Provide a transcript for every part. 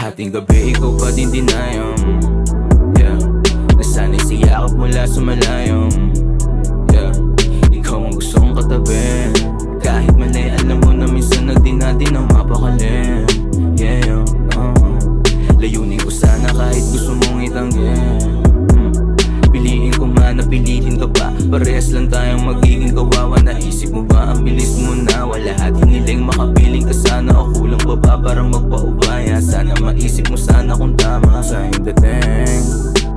Hating gabi ikaw pa din dinayong, yeah. Nasanay sa yakap mula sa malayong, yeah. Ikaw ang gustong katabi, kahit mali alam mo na minsan na di natin ang mapakalim, yeah. Layunin ko sana kahit gusto mong itanggi. Piliin ko man na pilitin ka pa, parehas lang tayong magiging kawawa. Naisip mo ba ang bilis mo na wala at hiniling makapiling ka sana o kulang pa ba para magpaubaya? Sana maisip mo sana kung tama sa iyong dating,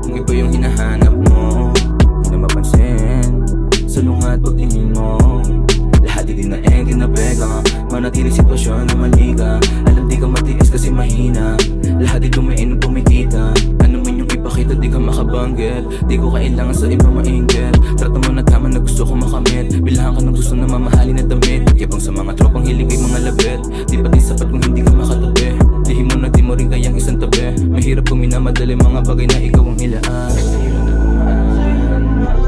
kung iba yung hinahanap mo, di na mapansin sa lungat pagtingin mo. Lahat di na tinapega, manatiling sitwasyon na mali ka. Alam di ka matiis kasi mahina, lahat di dumain pumikita. Ano man yung ipakita di ka makabanggit, di ko kailangan sa iba mainggit. Trata mo na tama na gusto ko makamit, bilahan ka ng gusto na mamahalin na damit. Yabang sa mga tropang hilig ay mga labit, di pa din sapat kung hindi ka makatabi. Lihim mo na di mo rin kayang isang tabi, mahirap kung minamadali mga bagay na ikaw ang hilaan.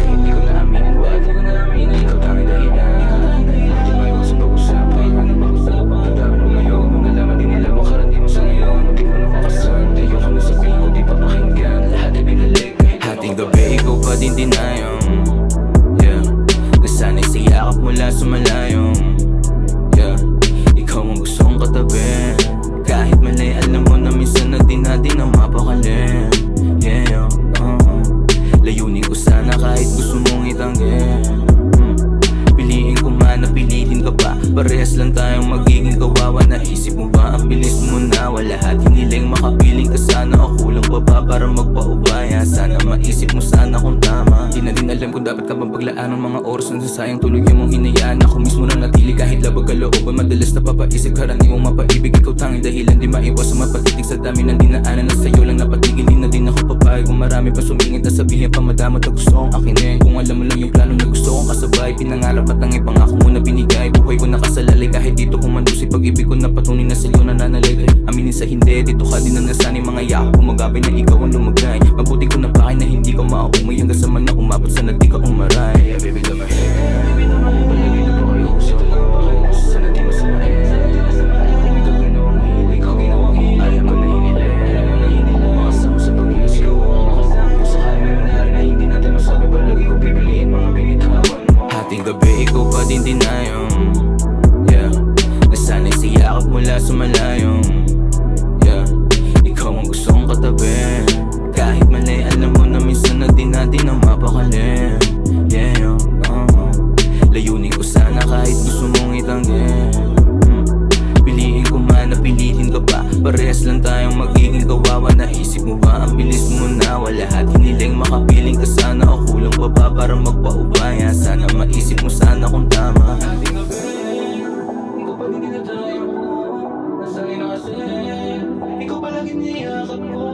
Hindi ko na aminin, bakit di ko na aminin, ikaw tanging dahilan. Di ba iwas ang pag-usapan, ano pag-usapan? Dapat mo ngayon, kung nalaman din nila makarandi mo sa ngayon. Di ko na makasan, tayo ka na sabihin ko di pa pakinggan, lahat ay binalik. Hating gabi ikaw pa din dinayong, yeah. Nasanay sa yakap mula sa malayong, yeah. Ikaw ang gustong katabi, kahit mali alam mo na minsan na di natin ang mapakalim, yeah. Layunin ko sana kahit gusto mong itanggi. Piliin ko man na pilitin ka pa, parehas lang tayong magiging kawawa. Naisip mo ba ang bilis mo na wala at hiniling makapiling ka sana o kulang pa ba para magpaubaya? Sana maisip mo sana kung tama. Di na din alam kung dapat ka bang paglaan ng mga oras na sayang tuloy mong hinayaan. Ako mismo na natili kahit labag ka looban, madalas na papaisip karani mong mapaibig. Ikaw tanging dahilan, di maiwas sa mapatitig sa dami ng dinaanan na sa'yo lang napatigil. Di na din ako papayag kung marami pa sumingit na sabihin pa madamot na gusto kong akinin. Kung alam mo lang yung plano na gusto kong kasabay, pinangarap at ang ipangako mo na binigay. Buhay ko nakasalalay kahit dito kumandusi, pag-ibig ko na patunay na sa'yo nananalig. Aminin sa hindi, dito ka din na nasanay mga yakap ko magabay na ikaw ang lumagay. Mabuti ko na pakay na hindi ka maumay hanggang sa man na umabot sa nadi ka umaray. Yeah, baby, love my hair, baby, love my hair. Palagi na pa kayo, sito lang pa kayo, sana di masamahin. Kung ikaw ginawang hilig, ikaw ginawang hilig, ayaw ko na hinilig, ayaw mo na hinilig. Makasama sa pag-iisip ko, makasama ko sa kaya may mangyari na hindi natin masabi. Palagi ko pipiliin mga binitawan mo. Hating gabi ikaw pa din dinayong, yeah. Nasanay sa yakap mula sa malayong, yeah. Ikaw ang gustong katabi, kahit mali alam mo na minsan na di natin ang mapakalim, yeah. Layunin ko sana kahit gusto mong itanggi. Piliin ko man na pilitin ka pa, parehas lang tayong magiging kawawa. Naisip mo ba ang bilis mo na wala at hiniling makapiling ka sana o kulang pa ba para magpaubaya? Sana maisip mo sana kung tama. Hating gabi, ikaw pa din dinadayo ko, nasanay na kasi ikaw palagi niyakap ko,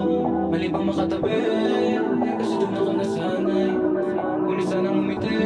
mali bang makatabi, kasi doon ako nasanay, ngunit sanang umiti.